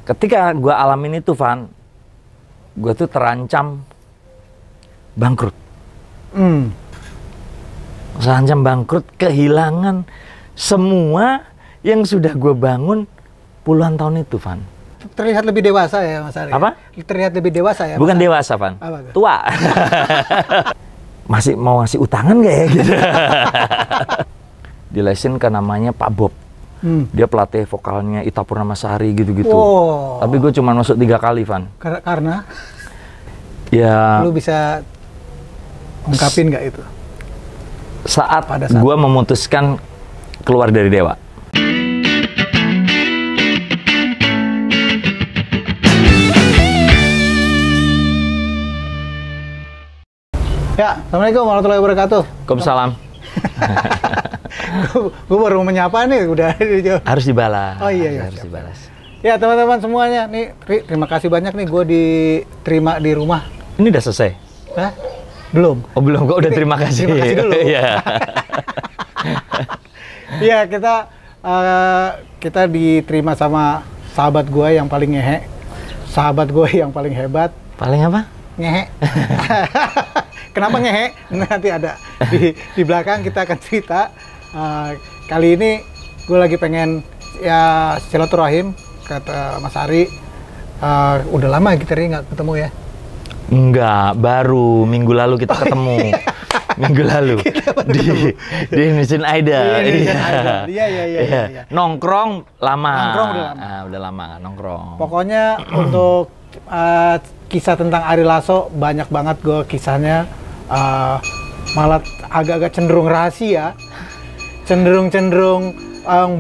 Ketika gue alamin itu, Van, gue tuh terancam bangkrut. Terancam bangkrut, kehilangan semua yang sudah gue bangun puluhan tahun itu, Van. Terlihat lebih dewasa ya, Mas Ari? Apa? Terlihat lebih dewasa ya, Bukan dewasa, Van. Apa? Tua. Masih mau ngasih utangan gak ya? Gitu. Dilesin ke namanya Pak Bob. Dia pelatih vokalnya Ita Purnamasari gitu-gitu. Wow. Tapi gue cuma masuk 3 kali, Van. Karena? Ya. Lu bisa ungkapin nggak itu? Saat gue memutuskan keluar dari Dewa. Ya, Assalamualaikum warahmatullahi wabarakatuh. Waalaikumsalam. Gue baru menyapa nih, udah Harus dibalas. Oh iya, Harus dibalas. Ya teman-teman semuanya, nih terima kasih banyak nih gue diterima di rumah. Ini udah selesai? Hah? Belum. Oh belum, kok udah terima kasih. Terima kasih dulu. Iya. Iya, kita diterima sama sahabat gue yang paling ngehe, sahabat gue yang paling hebat. Paling apa? Ngehe. Kenapa ngehe? Nanti ada di belakang kita akan cerita. Kali ini gue lagi pengen ya silaturahim, kata Mas Ari. Udah lama kita nggak ketemu ya? Enggak, baru minggu lalu kita ketemu. Minggu lalu di Indonesian Idol. Iya. Nongkrong lama. Nongkrong udah lama. Udah lama nongkrong. Pokoknya untuk kisah tentang Ari Lasso banyak banget gue kisahnya. Malah agak-agak cenderung rahasia, cenderung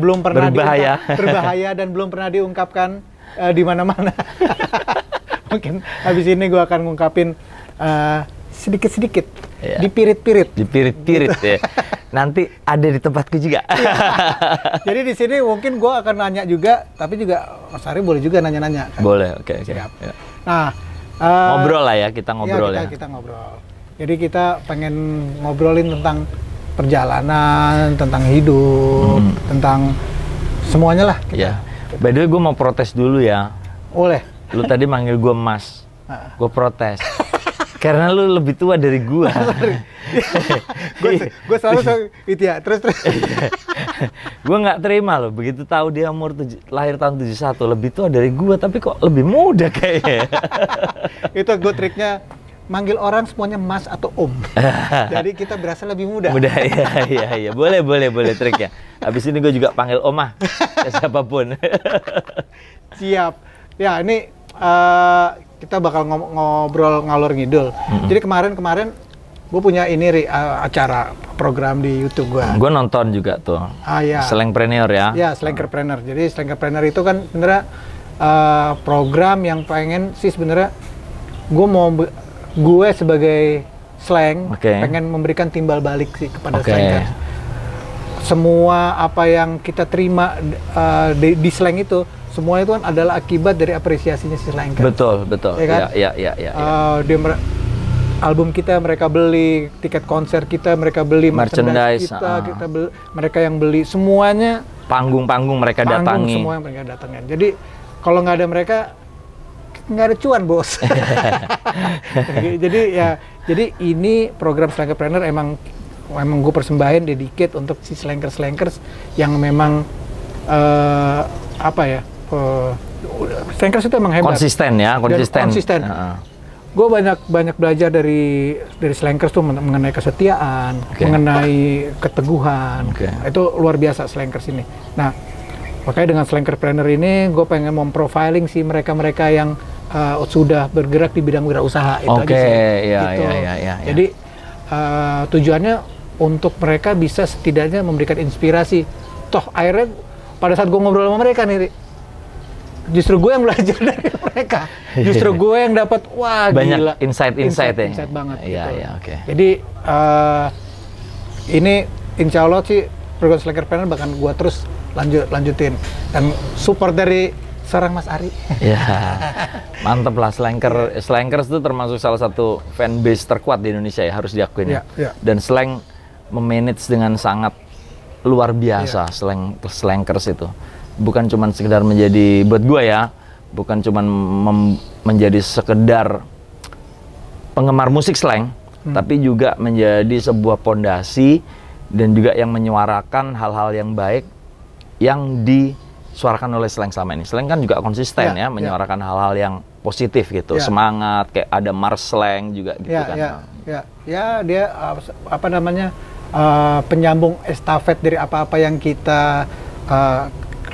belum pernah berbahaya dan belum pernah diungkapkan di mana-mana. Mungkin habis ini gue akan ngungkapin sedikit-sedikit, ya. Dipirit-pirit gitu. Ya. Nanti ada di tempatku juga. Ya. Jadi di sini mungkin gue akan nanya juga, tapi juga Mas Ari boleh juga nanya-nanya. Kan? Boleh, oke. Ya. Nah, ngobrol lah ya, kita ngobrol ya. Kita ngobrol. Jadi kita pengen ngobrolin tentang perjalanan, tentang hidup, tentang semuanya lah. Iya. By the way, gue mau protes dulu ya. Boleh. Lu tadi manggil gue Mas, gue protes. Karena lu lebih tua dari gue. Gue selalu itu ya, terus. Gue nggak terima loh, begitu tahu dia lahir tahun 71, lebih tua dari gue, tapi kok lebih muda kayaknya. Itu gue triknya, manggil orang semuanya Mas atau Om. Jadi kita berasa lebih muda. Iya. Boleh triknya. Habis ini gue juga panggil Omah, siapapun. Siap. Ya, ini kita bakal ngobrol ngalor ngidul. Jadi kemarin gue punya ini acara program di YouTube gue. Gue nonton juga tuh. Iya. Slangpreneur ya. Ya, Slangpreneur. Jadi Slangpreneur itu kan sebenarnya program yang pengen sih sebenarnya gue sebagai slang pengen memberikan timbal balik sih kepada slankers. Semua apa yang kita terima di slang itu, semua itu kan adalah akibat dari apresiasinya si slankers. Betul. Ya kan? Iya. Album kita mereka beli, tiket konser kita mereka beli, merchandise kita beli, mereka yang beli semuanya. Panggung mereka datangi. Semua yang mereka datangin. Jadi kalau nggak ada mereka, nggak ada cuan, bos. jadi ini program Slangpreneur emang gue persembahin dedicate untuk si slankers yang memang slankers itu emang hebat. Konsisten. Gue banyak belajar dari slankers tuh mengenai kesetiaan, mengenai keteguhan. Itu luar biasa slankers ini. Nah, makanya dengan Slangpreneur ini gue pengen memprofiling si mereka yang sudah bergerak di bidang wirausaha itu aja sih. Iya. Jadi tujuannya untuk mereka bisa setidaknya memberikan inspirasi. Toh akhirnya pada saat gue ngobrol sama mereka nih, justru gue yang belajar dari mereka. Justru gue yang dapat banyak gila. Insight banget. Iya. Jadi ini insya Allah sih program Slangpreneur bakal gue terus lanjutin dan support dari seorang Mas Ari. Ya, mantep lah. Slankers itu termasuk salah satu fanbase terkuat di Indonesia ya, harus diakuin ya. Dan Slang memanage dengan sangat luar biasa. Slankers itu bukan cuma sekedar menjadi, buat gue ya, bukan cuma menjadi sekedar penggemar musik slang, tapi juga menjadi sebuah pondasi dan juga yang menyuarakan hal-hal yang baik yang disuarakan oleh slang selama ini. Slang kan juga konsisten ya menyuarakan hal-hal yang positif gitu, semangat, kayak ada Mars Slang juga gitu kan. Ya dia apa namanya penyambung estafet dari apa-apa yang kita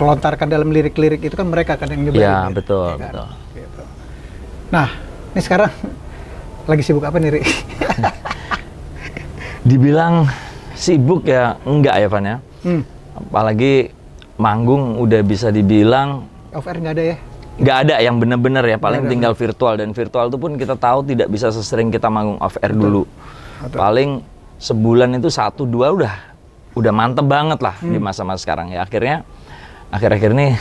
lontarkan dalam lirik-lirik itu kan mereka kan yang nyebarin. Ya betul, kan? betul. Gitu. Nah, ini sekarang lagi sibuk apa nih, Ri? Dibilang sibuk ya enggak ya, Van ya. Apalagi manggung udah bisa dibilang off air nggak ada ya? Nggak ada yang bener-bener ya, paling tinggal virtual, dan virtual itu pun kita tahu tidak bisa sesering kita manggung off air dulu. Paling sebulan itu 1-2 udah mantep banget lah di masa-masa sekarang ya. Akhir-akhir ini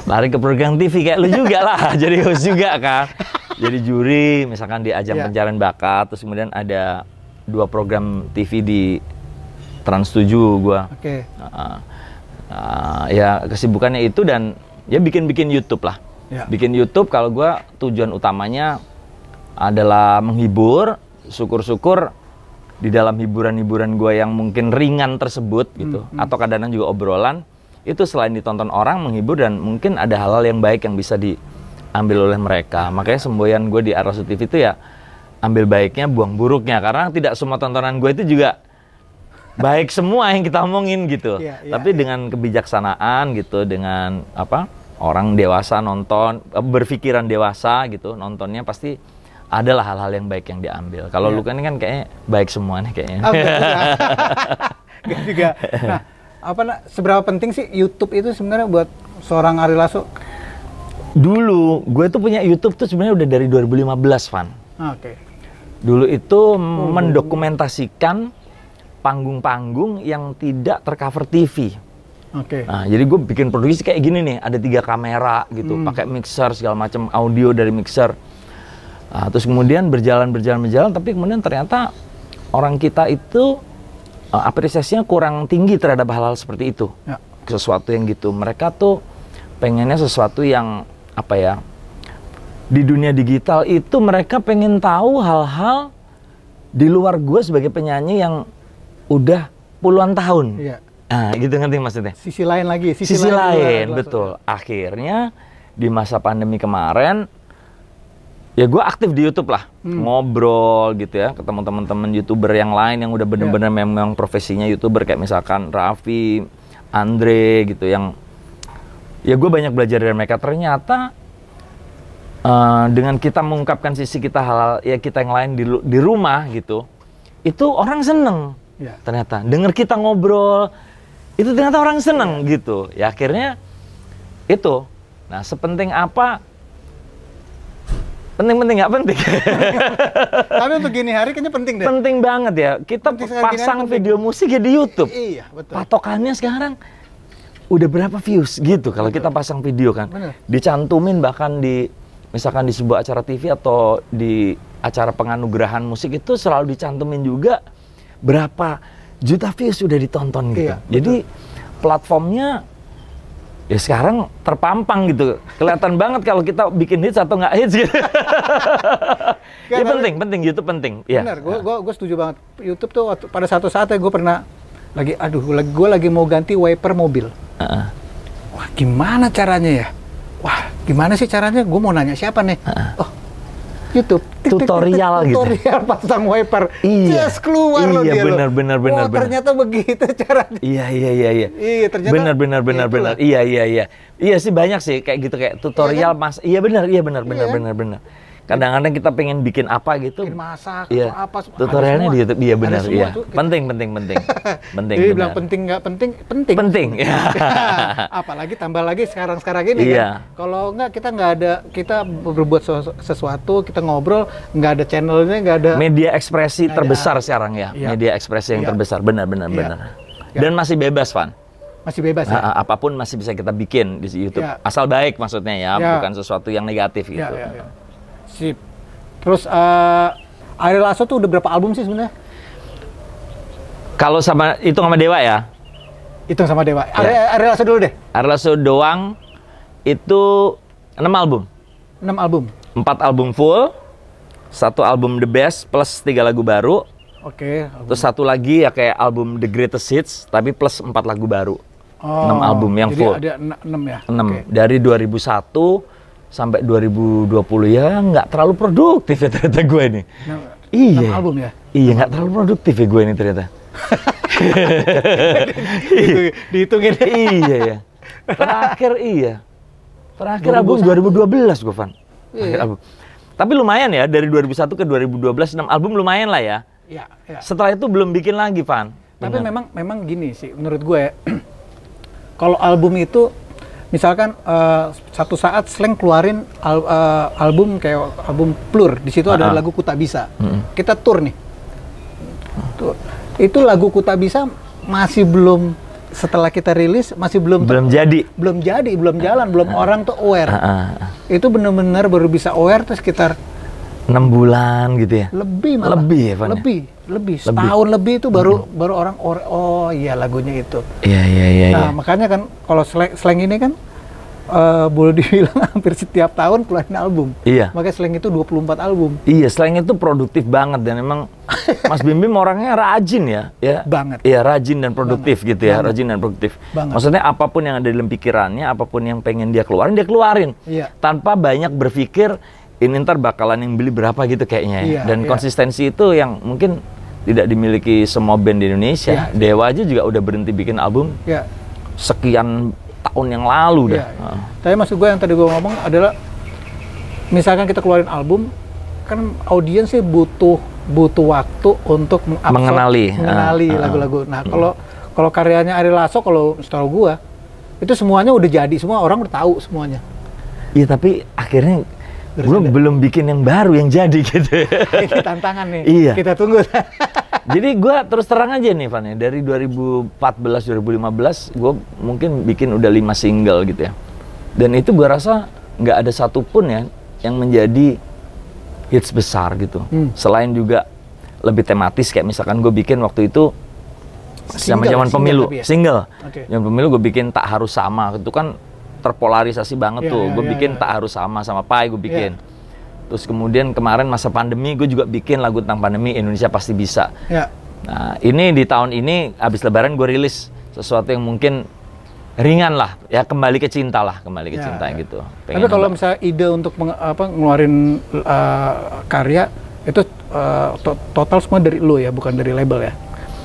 lari ke program TV kayak lu juga lah, jadi host juga kan. Jadi juri misalkan di ajang pencarian bakat, terus kemudian ada 2 program TV di Trans 7 gua. Ya kesibukannya itu, dan ya bikin YouTube lah. Bikin YouTube kalau gua tujuan utamanya adalah menghibur, syukur-syukur di dalam hiburan-hiburan gua yang mungkin ringan tersebut gitu, atau kadang-kadang juga obrolan, itu selain ditonton orang, menghibur, dan mungkin ada hal-hal yang baik yang bisa diambil oleh mereka. Makanya semboyan gue di Arlaso TV itu ya ambil baiknya, buang buruknya, karena tidak semua tontonan gue itu juga baik semua yang kita omongin gitu. Tapi dengan kebijaksanaan gitu, dengan apa, orang dewasa nonton, berpikiran dewasa gitu, nontonnya pasti adalah hal-hal yang baik yang diambil. Kalau lu kan kayaknya baik semuanya kayaknya. Gak juga. Nah, seberapa penting sih YouTube itu sebenarnya buat seorang Ari Lasso? Dulu gue tuh punya YouTube tuh sebenarnya udah dari 2015, Van. Dulu itu mendokumentasikan panggung-panggung yang tidak tercover TV. Nah, jadi gue bikin produksi kayak gini nih, ada 3 kamera gitu, pakai mixer segala macam, audio dari mixer. Nah, terus kemudian berjalan, tapi kemudian ternyata orang kita itu apresiasinya kurang tinggi terhadap hal-hal seperti itu. Sesuatu yang gitu. Mereka tuh pengennya sesuatu yang apa ya? Di dunia digital itu mereka pengen tahu hal-hal di luar gue sebagai penyanyi yang udah puluhan tahun. Nah, gitu ngerti maksudnya? Sisi lain lagi, sisi lain, betul. Akhirnya di masa pandemi kemarin, ya gue aktif di YouTube lah, ngobrol gitu ya, ketemu teman-teman YouTuber yang lain yang udah bener-bener memang profesinya YouTuber, kayak misalkan Raffi, Andre gitu, yang ya gue banyak belajar dari mereka. Ternyata dengan kita mengungkapkan sisi kita, hal ya kita yang lain di rumah gitu, itu orang seneng. Ternyata denger kita ngobrol itu ternyata orang seneng gitu. Ya akhirnya itu. Nah, sepenting apa? Penting nggak penting. Tapi untuk gini hari kayaknya penting deh. Penting banget ya. Kita pasang video musik ya di YouTube. Iya, betul. Patokannya sekarang udah berapa views gitu kalau kita pasang video kan. Dicantumin bahkan misalkan di sebuah acara TV atau di acara penganugerahan musik itu selalu dicantumin juga berapa juta views sudah ditonton gitu. Jadi platformnya ya sekarang terpampang gitu. Kelihatan banget kalau kita bikin hits atau nggak hits gitu. Ya penting YouTube penting. Benar, gue setuju banget. YouTube tuh pada satu saatnya gue pernah gue lagi mau ganti wiper mobil. Wah, gimana caranya ya? Wah, gimana sih caranya? Gue mau nanya siapa nih? Oh, YouTube. Tutorial gitu. Tutorial pasang wiper. Just keluar loh dia. Iya, benar. Oh, ternyata begitu caranya. Iya. Iya, ternyata. Benar. Iya. Iya sih, banyak sih kayak gitu, kayak tutorial mas. Iya benar. Kadang-kadang kita pengen bikin apa gitu. Bikin masak atau apa. Tutorialnya di YouTube. Iya benar, iya. Penting. Jadi bilang penting nggak penting. Penting. Ya. Apalagi tambah lagi sekarang ini kan. Kalau nggak kita berbuat sesuatu, kita ngobrol, nggak ada channelnya, nggak ada. Media ekspresi terbesar sekarang ya. Media ekspresi yang terbesar. Benar. Dan masih bebas, Van. Masih bebas ya? Apapun masih bisa kita bikin di YouTube. Asal baik maksudnya ya, bukan sesuatu yang negatif gitu. Sip. Terus Ari Lasso tuh udah berapa album sih sebenarnya? Kalau sama Dewa ya? Hitung sama Dewa. Ari Lasso dulu deh. Ari Lasso doang itu 6 album. 6 album. 4 album full, 1 album The Best plus 3 lagu baru. Oke. Terus 1 lagi ya kayak album The Greatest Hits tapi plus 4 lagu baru. 6 album yang full. Jadi ada 6 ya? 6. Okay. Dari 2001 sampai 2020 ya nggak terlalu produktif ya ternyata gue ini. Iya. 6 album ya? Iya, nggak terlalu produktif ya gue ini ternyata. Dihitungin. Iya ya. Terakhir album 2012 gue, Van. Iya. Tapi lumayan ya, dari 2001 ke 2012 6 album lumayan lah ya. Iya. Setelah itu belum bikin lagi, Van. Tapi memang gini sih, menurut gue ya. Kalau album itu, misalkan satu saat Slank keluarin album kayak album Plur, di situ ada lagu Ku Tak Bisa. Kita tour nih. Itu lagu Ku Tak Bisa masih belum, setelah kita rilis masih belum jalan, belum orang tuh aware. Itu benar-benar baru bisa aware tuh sekitar 6 bulan gitu ya. Lebih malah. Lebih ya, Van. Lebih. Setahun lebih itu baru orang oh iya lagunya itu. Iya. Nah, makanya kan kalau Slank ini kan boleh dibilang hampir setiap tahun keluarin album. Iya. Makanya Slank itu 24 album. Iya, Slank itu produktif banget dan emang Mas Bim Bim orangnya rajin ya. Banget. Iya, rajin dan produktif gitu ya, rajin dan produktif. Banget. Maksudnya apapun yang ada dalam pikirannya, apapun yang pengen dia keluarin. Iya. Tanpa banyak berpikir ini ntar bakalan yang beli berapa gitu kayaknya ya. Dan konsistensi itu yang mungkin tidak dimiliki semua band di Indonesia. Dewa aja juga udah berhenti bikin album sekian tahun yang lalu dah. Tapi maksud gue yang tadi gue ngomong adalah misalkan kita keluarin album, kan audiens sih butuh waktu untuk mengenali lagu-lagu. Nah, kalau karyanya Ari Lasso, kalau setahu gue itu semuanya udah jadi, semua orang udah tahu semuanya. Iya, tapi akhirnya gue belum bikin yang baru yang jadi gitu. Ini tantangan nih. Iya. Kita tunggu. Jadi gue terus terang aja nih, Van ya. Dari 2014-2015 gue mungkin bikin udah 5 single gitu ya. Dan itu gue rasa nggak ada satupun ya yang menjadi hits besar gitu. Selain juga lebih tematis, kayak misalkan gue bikin waktu itu zaman pemilu, single. Zaman pemilu gue bikin Tak Harus Sama. Itu kan terpolarisasi banget tuh. Gue bikin Tak Harus Sama Pai gue bikin. Terus kemudian kemarin masa pandemi gue juga bikin lagu tentang pandemi, Indonesia Pasti Bisa. Nah, ini di tahun ini habis Lebaran gue rilis sesuatu yang mungkin ringan lah, ya Kembali ke Cinta gitu. Tapi kalau misalnya ide untuk ngeluarin karya itu total semua dari lo ya, bukan dari label ya?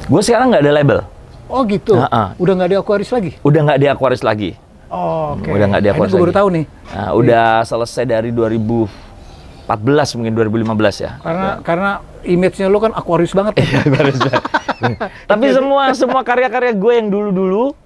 Gue sekarang nggak ada label. Oh gitu. Udah nggak di Aquarius lagi? Udah nggak di Aquarius lagi. Oh, oke. Udah nggak di Aquarius lagi. Gue baru tahu nih. Nah, udah selesai dari 2014 mungkin 2015 ya. Karena image-nya lo kan Aquarius banget. Iya, Aquarius banget. Tapi semua karya-karya gue yang dulu-dulu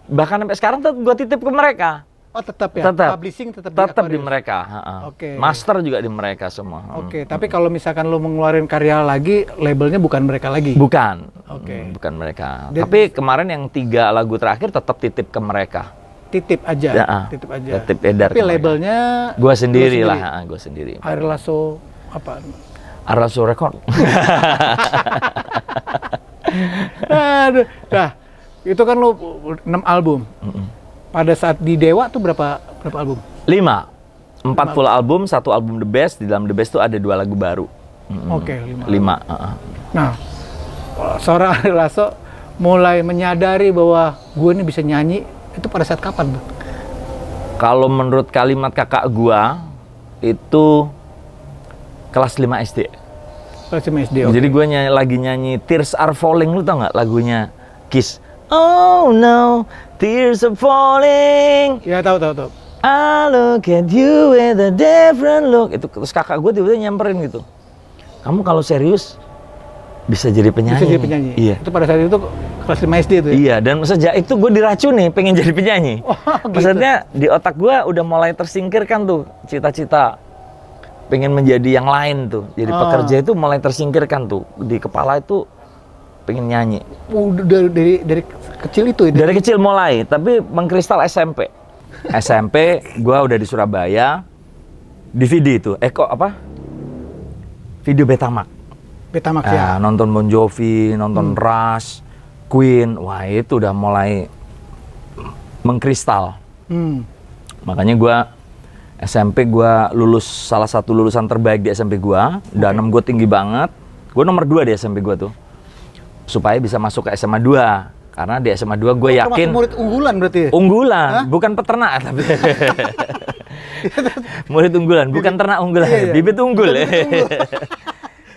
bahkan sampai sekarang gue titip ke mereka. Oh, tetap ya. Publishing tetap di mereka. Oke. Master juga di mereka semua. Oke, tapi kalau misalkan lo mengeluarkan karya lagi, labelnya bukan mereka lagi. Bukan. Oke. Bukan mereka. Tapi kemarin yang 3 lagu terakhir tetap titip ke mereka. Titip aja. Titip edar. Tapi labelnya gue sendiri lah, gue sendiri. Ari Lasso apa? Ari Lasso Record. Aduh. Nah, itu kan lo 6 album. Pada saat di Dewa tuh berapa album? 5. 4 full album, 1 album The Best. Di dalam The Best tuh ada 2 lagu baru. Oke, 5. Nah, seorang Ari Lasso mulai menyadari bahwa gue ini bisa nyanyi, itu pada saat kapan, Bang? Kalau menurut kalimat kakak gua itu kelas 5 SD. Kelas 5 SD. Jadi gua lagi nyanyi Tears Are Falling, lu tau nggak lagunya Kiss? Oh no, tears are falling. Ya, tahu. I look at you with a different look. Itu terus kakak gua tiba-tiba nyamperin gitu. Kamu kalau serius bisa jadi penyanyi. Iya. Itu pada saat itu kelas 5 SD itu ya? Iya, dan sejak itu gue diracuni pengen jadi penyanyi. Oh, gitu. Maksudnya di otak gue udah mulai tersingkirkan tuh cita-cita pengen menjadi yang lain tuh. Jadi pekerja itu mulai tersingkirkan tuh. Di kepala itu pengen nyanyi. Dari kecil itu? Dari kecil mulai, tapi mengkristal SMP. SMP gue udah di Surabaya, DVD itu, video Betamax. Ya. Nonton Bon Jovi, nonton Rush, Queen, wah itu udah mulai mengkristal. Makanya gue SMP gue lulus salah satu lulusan terbaik di SMP gue. Danem gue tinggi banget. Gue nomor 2 di SMP gue tuh. Supaya bisa masuk ke SMA 2. Karena di SMA 2 gue yakin... murid unggulan berarti? Unggulan, bukan peternak tapi. Murid unggulan, bukan ternak unggulan. Iya. Bibit unggul.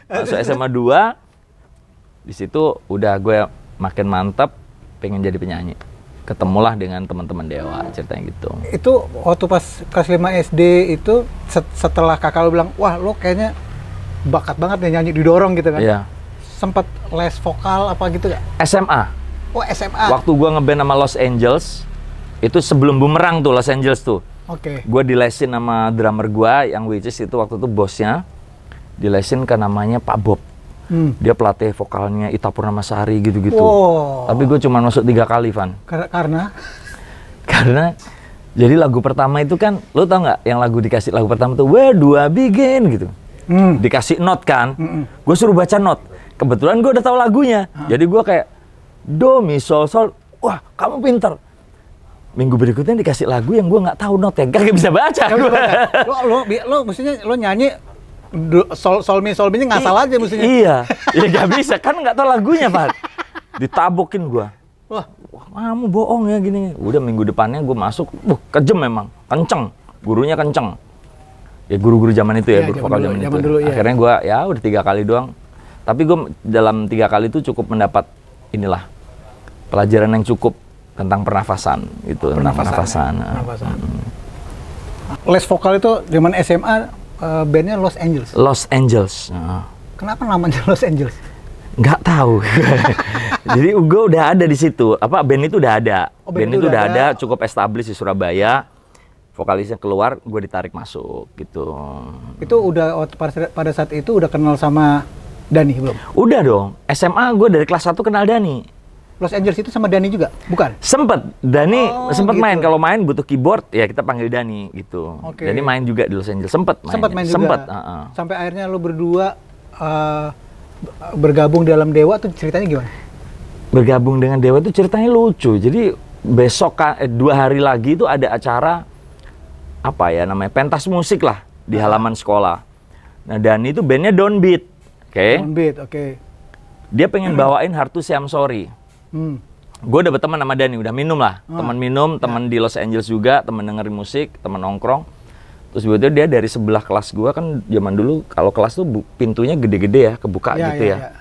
Masuk SMA 2, di situ udah gue makin mantap, pengen jadi penyanyi. Ketemulah dengan teman-teman Dewa, ceritanya gitu. Itu waktu pas kelas 5 SD itu, setelah kakak lo bilang, wah lo kayaknya bakat banget nih nyanyi, didorong gitu kan? Iya. Sempet les vokal apa gitu gak? SMA. Oh SMA. Waktu gue ngeband sama Los Angeles, itu sebelum Bumerang tuh, Los Angeles tuh. Oke. Gue dilesin sama drummer gue, yang which is itu waktu itu bosnya, dilesin ke namanya Pak Bob. Dia pelatih vokalnya Ita Purnamasari gitu-gitu. Wow. Tapi gue cuma masuk 3 kali, Van. Karena? Karena jadi lagu pertama itu kan, lo tau nggak yang dikasih lagu pertama tuh Where do I begin gitu. Dikasih not kan, gue suruh baca not. Kebetulan gue udah tahu lagunya, jadi gue kayak do mi sol sol. Wah, kamu pinter. Minggu berikutnya dikasih lagu yang gue nggak tahu not ya, gak bisa baca. Lo mestinya lo nyanyi sol mi nya ngasal aja mestinya. Iya, ya gak bisa kan nggak tahu lagunya, Pak. Ditabokin gua. Wah, kamu bohong ya gini. Udah minggu depannya gue masuk, kejem memang, kenceng, gurunya kenceng. Ya guru-guru zaman itu ya, guru vokal zaman itu. Dulu, ya. Akhirnya gue ya udah 3 kali doang. Tapi gue dalam 3 kali itu cukup mendapat inilah pelajaran yang cukup tentang pernafasan itu, pernafasan. Les vokal itu zaman SMA. Bandnya Los Angeles. Los Angeles. Kenapa namanya Los Angeles? Nggak tahu. Jadi gue udah ada di situ. Band itu udah ada. Band itu udah ada, cukup established di Surabaya. Vokalisnya keluar, gue ditarik masuk gitu. Itu udah pada saat itu udah kenal sama Dani belum? Udah dong. SMA gue dari kelas 1 kenal Dani. Los Angeles itu sama Dani juga? Bukan? Sempet, Dani sempet gitu. Main. Kalau main butuh keyboard, ya kita panggil Dani gitu. Dani main juga di Los Angeles, sempet main juga? Sempet. Sampai akhirnya lo berdua bergabung dalam Dewa tuh ceritanya gimana? Bergabung dengan Dewa tuh ceritanya lucu. Jadi besok 2 hari lagi itu ada acara, namanya pentas musik lah, di halaman sekolah. Nah Dani itu bandnya Downbeat. Downbeat, Dia pengen bawain Hard to Say I'm Sorry. Gue dapet teman sama Dani, udah minum lah. Teman minum, teman di Los Angeles juga, teman dengerin musik, teman nongkrong. Terus tiba-tiba dia dari sebelah kelas gue, kan zaman dulu kalau kelas tuh pintunya gede-gede ya, kebuka gitu ya.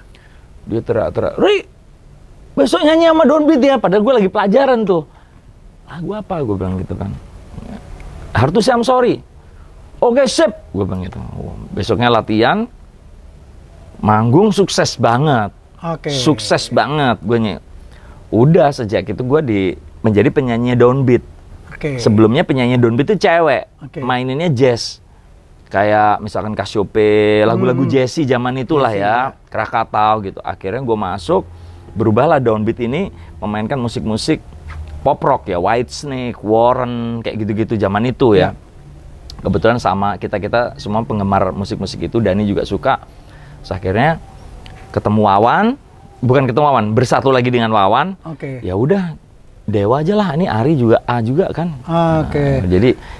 Dia teriak-teriak, Ri, besok nyanyi sama Downbeat ya. Padahal gue lagi pelajaran tuh. Lagu apa? Gue bilang gitu kan. Hard to Say I'm Sorry. Oke, sip. Gue bilang gitu. Besoknya latihan, manggung sukses banget. Sukses banget gue. Udah sejak itu gue menjadi penyanyi Downbeat. Sebelumnya penyanyi Downbeat itu cewek, maininnya jazz. Kayak misalkan Cassiope, lagu-lagu jazzy zaman itulah ya, Krakatau gitu. Akhirnya gue masuk, berubahlah Downbeat ini memainkan musik-musik pop rock ya, Whitesnake, Warren, kayak gitu-gitu zaman itu ya. Kebetulan sama kita semua penggemar musik-musik itu, Dani juga suka. Terus akhirnya ketemu Wawan, bersatu lagi dengan Wawan. Ya udah, Dewa aja lah. Ini Ari juga A juga kan.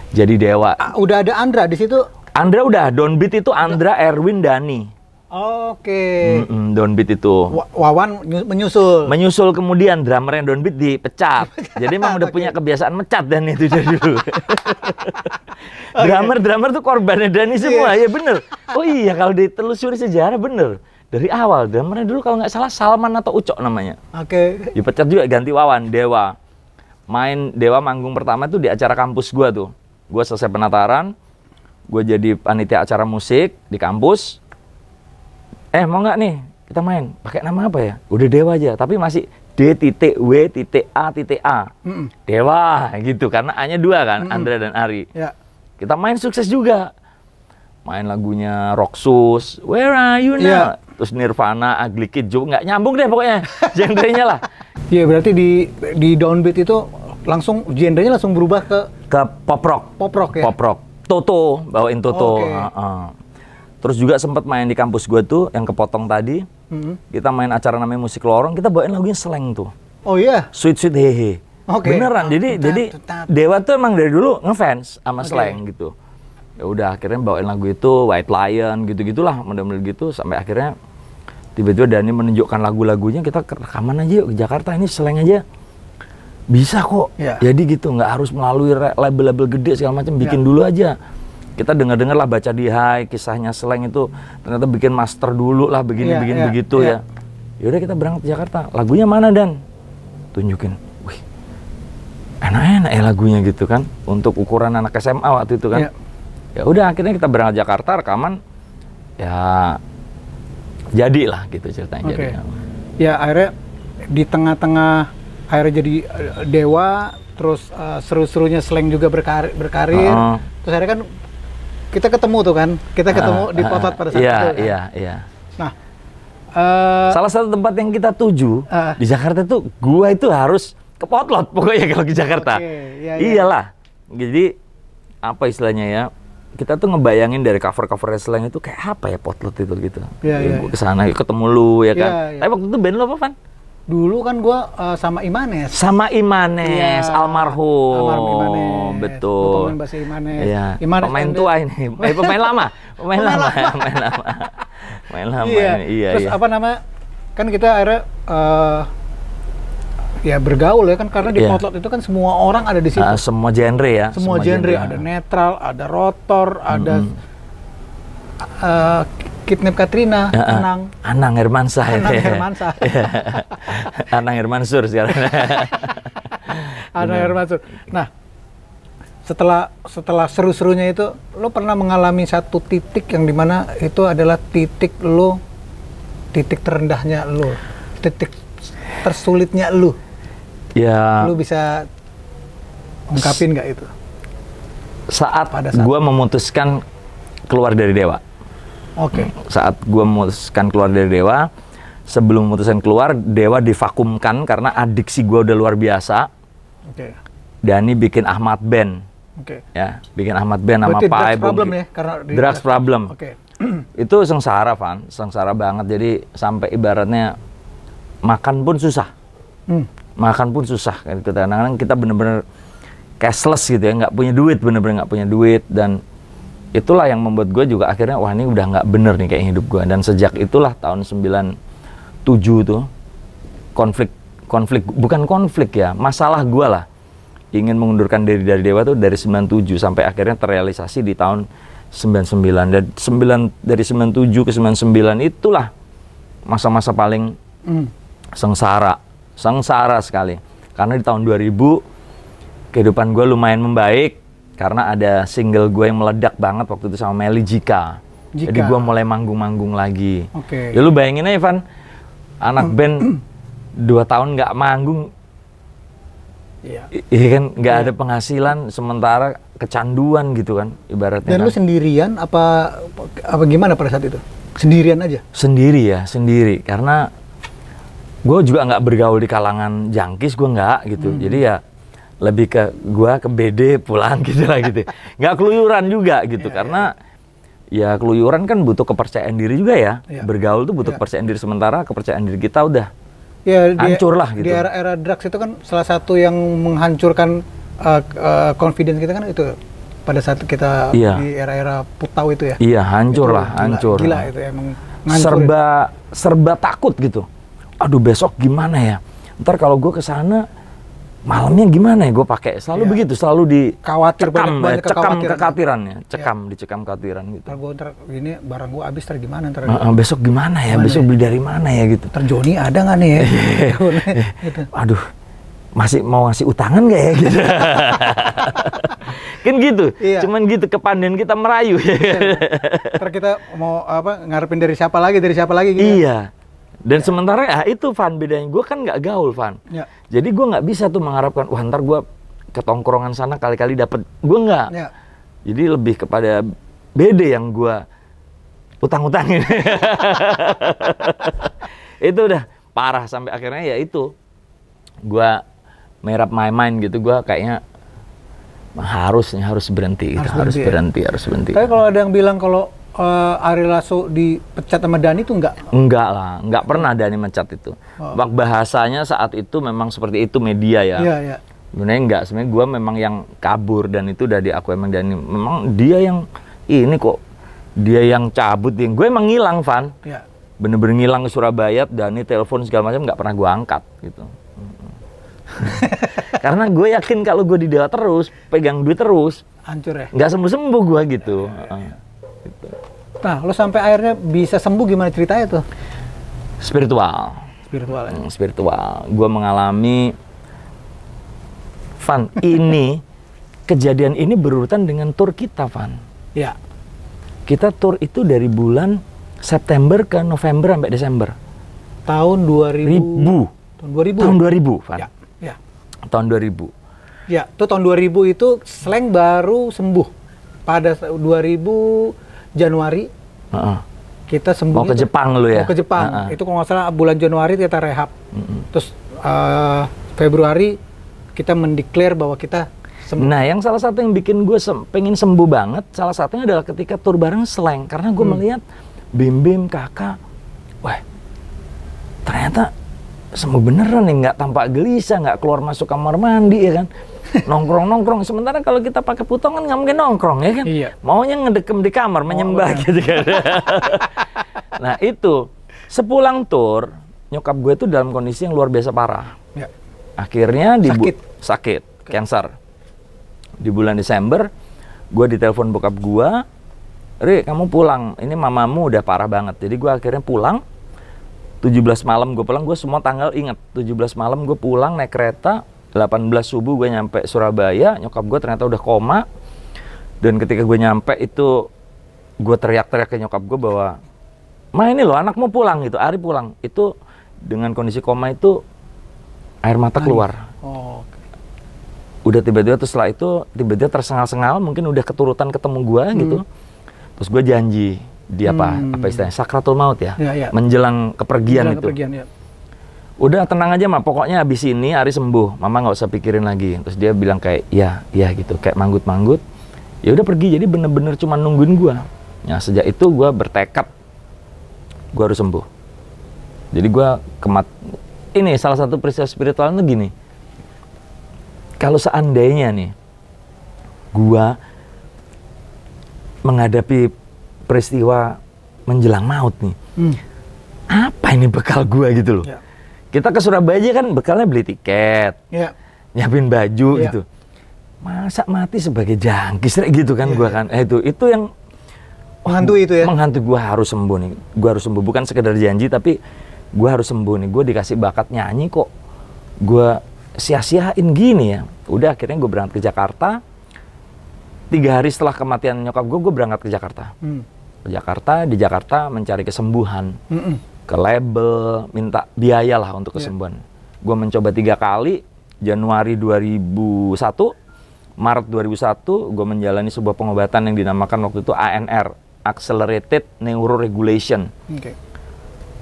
Jadi Dewa. Udah ada Andra di situ. Andra udah. Downbeat itu Andra, Erwin, Dani. Downbeat itu. Wawan menyusul. Kemudian drummernya Downbeat dipecat. Jadi emang udah punya kebiasaan mecat dan itu dari dulu. Drummer tuh korbannya Dani semua. Ya bener. Oh iya, kalau ditelusuri sejarah bener. Dari awal, drummernya dulu kalau nggak salah Salman atau Ucok namanya. Dipecat juga, ganti Wawan, Dewa. Dewa manggung pertama tuh di acara kampus gua tuh. Gua selesai penataran, gua jadi panitia acara musik di kampus. Mau nggak nih kita main? Pakai nama apa ya? Udah Dewa aja, tapi masih D.W.A.A. Dewa gitu, karena A-nya 2 kan, Andra dan Ari. Kita main sukses juga. Main lagunya Roxus, Where Are You Now? Terus Nirvana, Ugly Kid Joe, nggak nyambung deh pokoknya, genrenya lah. Iya, berarti di Downbeat itu genrenya langsung berubah ke pop rock. Pop rock ya? Pop rock. Toto, bawain Toto. Terus juga sempat main di kampus gue tuh, yang kepotong tadi. Kita main acara namanya Musik Lorong, kita bawain lagunya Slang tuh. Oh iya? Sweet Hehe. Beneran, jadi Dewa tuh emang dari dulu ngefans sama Slang gitu. Ya udah akhirnya bawain lagu itu White Lion gitu-gitulah, model-model gitu sampai akhirnya tiba-tiba Dhani menunjukkan lagu-lagunya, kita rekaman aja yuk ke Jakarta, ini Slank aja bisa kok. Jadi gitu, nggak harus melalui label-label gede segala macam, bikin dulu aja. Kita dengar-dengar lah, baca di High kisahnya Slank itu, ternyata bikin master dulu lah begini begitu ya. Yaudah kita berangkat ke Jakarta, lagunya mana Dan? Tunjukin, wih enak-enak ya lagunya gitu kan, untuk ukuran anak SMA waktu itu kan. Ya udah akhirnya kita berangkat Jakarta, rekaman, ya jadilah gitu ceritanya. Jadi, ya akhirnya di tengah-tengah akhirnya jadi Dewa, terus seru-serunya Slank juga berkarir. Terus akhirnya kan kita ketemu tuh kan, kita ketemu di Potlot pada saat itu kan. Iya. Nah, salah satu tempat yang kita tuju di Jakarta tuh, gua itu harus ke Potlot pokoknya kalau ke Jakarta. Iyalah. Jadi apa istilahnya ya? Kita tuh ngebayangin dari cover-cover Slank itu kayak apa ya Potlot itu gitu. Gua kesana ketemu lu ya kan. Tapi waktu itu band lu apa, Van? Dulu kan gua sama Imanes. Sama Imanes, almarhum. Almarhum Imanes. Betul. Pemain bahasa Imanes. Iya. Imanes pemain tua ini. Pemain lama. Pemain lama. Iya. Terus apa nama? Kan kita akhirnya ya bergaul ya kan, karena di Potlot itu kan semua orang ada di situ. Semua genre ya. Semua genre, ada netral, ada rotor, ada Kidnap Katrina, Anang Hermansyah. Anang Hermansur sekarang. Anang Hermansur. Nah, setelah seru-serunya itu, lo pernah mengalami satu titik yang dimana itu adalah titik terendahnya lo, titik tersulitnya lo. Ya. Lo bisa ungkapin nggak itu? Saat gue memutuskan keluar dari Dewa. Saat gue memutuskan keluar dari Dewa, sebelum memutuskan keluar, Dewa divakumkan karena adiksi gue udah luar biasa. Dhani bikin Ahmad Band. Ya, bikin Ahmad Band sama Pai. Drugs problem ya? Karena drugs problem. Itu sengsara, Van. Sengsara banget. Jadi sampai ibaratnya makan pun susah. Makan pun susah. Kadang-kadang kita bener-bener cashless gitu ya, nggak punya duit, bener-bener nggak punya duit. Dan itulah yang membuat gue juga akhirnya, wah ini udah nggak bener nih kayak hidup gue. Dan sejak itulah tahun 97 tuh, bukan konflik ya, masalah gue lah. Ingin mengundurkan diri dari Dewa tuh dari 97 sampai akhirnya terrealisasi di tahun 99. Dan dari 97 ke 99 itulah masa-masa paling sengsara sekali. Karena di tahun 2000 kehidupan gue lumayan membaik. Karena ada single gue yang meledak banget waktu itu sama Melly Jika. Jadi gue mulai manggung-manggung lagi. Ya lu bayangin aja, Van, anak band 2 tahun nggak manggung, iya kan, nggak ada penghasilan, sementara kecanduan gitu kan, ibaratnya. Dan lu sendirian apa gimana pada saat itu? Sendirian aja? Sendiri. Karena gue juga nggak bergaul di kalangan jangkis, gue nggak gitu. Jadi ya lebih ke gua ke BD pulang gitu lah gitu. Nggak keluyuran juga gitu, karena ya keluyuran kan butuh kepercayaan diri juga ya. Bergaul tuh butuh kepercayaan diri, sementara kepercayaan diri kita udah hancur lah gitu. Di era-era drugs itu kan salah satu yang menghancurkan confidence kita kan itu pada saat kita di era-era putau itu ya. Iya, hancur. Gila itu emang serba takut gitu. Aduh, besok gimana ya? Ntar kalau gua kesana malamnya gimana ya, gue pakai selalu begitu, selalu dicekam kekhawatiran gitu. Ntar gue gini barang gue habis, ntar gimana ntar besok gimana ya, besok beli dari mana ya gitu. Ntar Joni ada nggak nih ya? Gitu. Aduh, masih mau ngasih utangan nggak ya gitu. Kan gitu, cuman gitu kepandian kita merayu. Ntar kita mau ngarepin dari siapa lagi gitu. Iya. Dan sementara ya itu, Van, bedanya gue kan nggak gaul, Van. Jadi gue nggak bisa tuh mengharapkan, wah ntar gue ke tongkrongan sana kali-kali dapet. Gue nggak. Jadi lebih kepada BD yang gue utang-utangin. Itu udah parah sampai akhirnya ya itu. Gue merap my mind gitu, gue kayaknya harus berhenti. Harus berhenti. Tapi kalau ada yang bilang kalau Ari Lasso dipecat sama Dhani itu enggak? Enggak lah, enggak pernah Dhani mencat itu. Bahasanya saat itu memang seperti itu media ya. Sebenarnya enggak, sebenarnya gue memang yang kabur dan itu udah diakui emang Dhani. Memang dia yang ini kok dia yang cabut, gue emang ngilang, Van. Ya. Bener-bener ngilang ke Surabaya, Dani telepon segala macam nggak pernah gue angkat gitu. Karena gue yakin kalau gue di Dewa terus, pegang duit terus, hancur ya. Nggak sembuh-sembuh gue gitu. Gitu. Nah, lo sampai akhirnya bisa sembuh gimana ceritanya tuh? Spiritual. Spiritual ya? Spiritual. Gue mengalami, Van, ini kejadian ini berurutan dengan tur kita, Van. Ya. Kita tur itu dari bulan September ke November sampai Desember. Tahun 2000. Tahun 2000. Tahun 2000, Van. Ya. Ya. Tahun 2000. Ya, tuh tahun 2000 itu Slank baru sembuh. Pada 2000 Januari. Kita sembuh. Mau ke Jepang lu ya? Mau ke Jepang. Itu kalau nggak salah bulan Januari kita rehab. Terus Februari kita mendeklar bahwa kita sembuh. Nah, yang salah satu yang bikin gue pengen sembuh banget, salah satunya adalah ketika tur bareng Slank. Karena gue melihat Bim, kakak, wah, ternyata sembuh beneran nih, nggak tampak gelisah, nggak keluar masuk kamar mandi ya kan, nongkrong. Sementara kalau kita pakai putongan nggak mungkin nongkrong ya kan, iya. Maunya ngedekem di kamar, menyembah gitu kan. Nah itu, sepulang tur, nyokap gue tuh dalam kondisi yang luar biasa parah. Ya. Akhirnya sakit, cancer. Di bulan Desember, gue ditelepon bokap gue, Ri, kamu pulang, ini mamamu udah parah banget. Jadi gue akhirnya pulang, 17 malam gue pulang, gue semua tanggal inget. 17 malam gue pulang naik kereta, 18 subuh gue nyampe Surabaya, nyokap gue ternyata udah koma. Dan ketika gue nyampe itu, gue teriak-teriak ke nyokap gue bahwa, Ma ini loh anak mau pulang gitu, Ari pulang. Itu dengan kondisi koma itu, air mata keluar. Oh. Udah tiba-tiba tuh setelah itu, tiba-tiba tersengal-sengal, mungkin udah keturutan ketemu gue gitu. Terus gue janji di apa istilahnya sakratul maut ya, menjelang kepergian itu. Ya. Udah tenang aja mah, pokoknya abis ini Ari sembuh, mama nggak usah pikirin lagi. Terus dia bilang kayak ya gitu, kayak manggut-manggut. Ya udah pergi, jadi bener-bener cuma nungguin gue. Ya sejak itu gue bertekad, gue harus sembuh. Jadi gue ini salah satu peristiwa spiritual itu gini. Kalau seandainya nih, gue menghadapi peristiwa menjelang maut nih, apa ini bekal gua gitu loh. Ya. Kita ke Surabaya kan bekalnya beli tiket, nyiapin baju gitu. Masa mati sebagai jangkis gitu kan gua kan. Itu yang menghantui itu ya. Menghantui, gua harus sembuh nih. Gua harus sembuh, bukan sekedar janji tapi gua harus sembuh nih. Gua dikasih bakat nyanyi kok gua sia-siain gini ya. Udah akhirnya gua berangkat ke Jakarta. 3 hari setelah kematian nyokap gue berangkat ke Jakarta. Ke Jakarta, di Jakarta mencari kesembuhan. Ke label, minta biaya lah untuk kesembuhan. Gue mencoba 3 kali, Januari 2001, Maret 2001, gue menjalani sebuah pengobatan yang dinamakan waktu itu ANR, Accelerated Neuroregulation.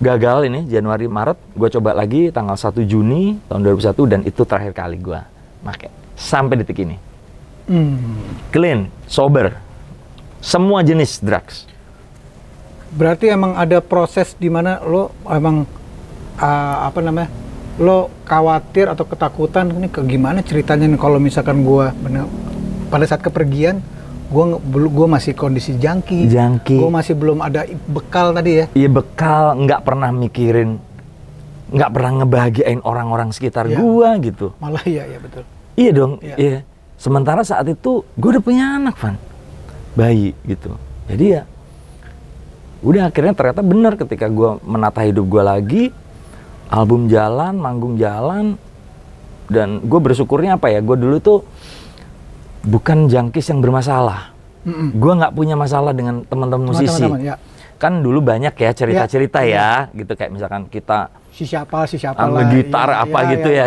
Gagal ini, Januari, Maret, gue coba lagi tanggal 1 Juni tahun 2001, dan itu terakhir kali gue pakai. Sampai detik ini. Clean, sober, semua jenis drugs. Berarti emang ada proses di mana lo emang lo khawatir atau ketakutan ini gimana ceritanya nih kalau misalkan pada saat kepergian gue masih kondisi jangki, gue masih belum ada bekal tadi ya. Iya, bekal, nggak pernah mikirin, nggak pernah ngebahagiain orang-orang sekitar gue gitu. Malah iya betul. Iya dong, iya. Sementara saat itu gue udah punya anak, Van, bayi gitu. Jadi ya, udah akhirnya ternyata bener ketika gue menata hidup gue lagi, album jalan, manggung jalan, dan gue bersyukurnya apa ya? Gue dulu tuh bukan jangkis yang bermasalah. Gue nggak punya masalah dengan teman-teman musisi. Kan dulu banyak ya cerita-cerita gitu kayak misalkan kita siapa gitar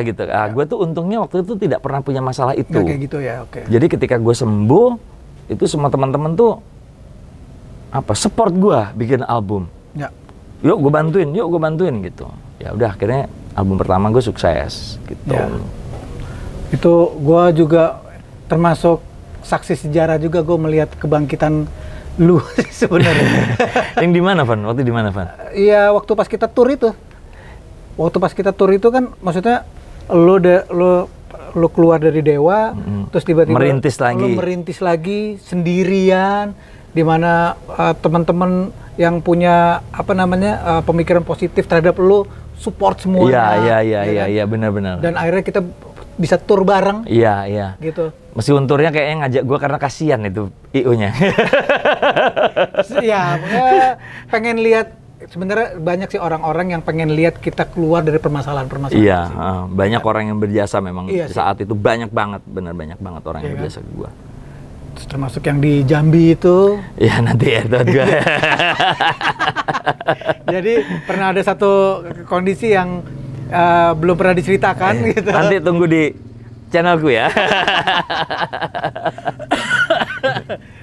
gitu. Nah, gue tuh untungnya waktu itu tidak pernah punya masalah itu. Kayak gitu ya, oke. Jadi ketika gue sembuh, itu semua teman-teman tuh support gue bikin album. Ya. Yuk gue bantuin gitu. Ya udah akhirnya album pertama gue sukses gitu. Ya. Itu gue juga termasuk saksi sejarah juga, gue melihat kebangkitan lu sebenarnya. Yang di mana, Van? Waktu di mana, Van? Iya, waktu pas kita tur itu. Waktu pas kita tur itu kan maksudnya lo keluar dari Dewa, terus tiba-tiba merintis lagi sendirian di mana teman-teman yang punya pemikiran positif terhadap lo support semuanya. Iya, benar-benar. Dan akhirnya kita bisa tur bareng. Iya. Gitu. Meskipun turnya kayaknya ngajak gue karena kasihan itu IO-nya. Iya, pengen lihat. Sebenarnya banyak sih orang-orang yang pengen lihat kita keluar dari permasalahan-permasalahan. Iya, banyak orang yang berjasa memang saat itu banyak banget orang yang berjasa ke gue. Termasuk yang di Jambi itu. Iya nanti ya itu gue. Jadi pernah ada satu kondisi yang belum pernah diceritakan gitu. Nanti tunggu di channelku ya.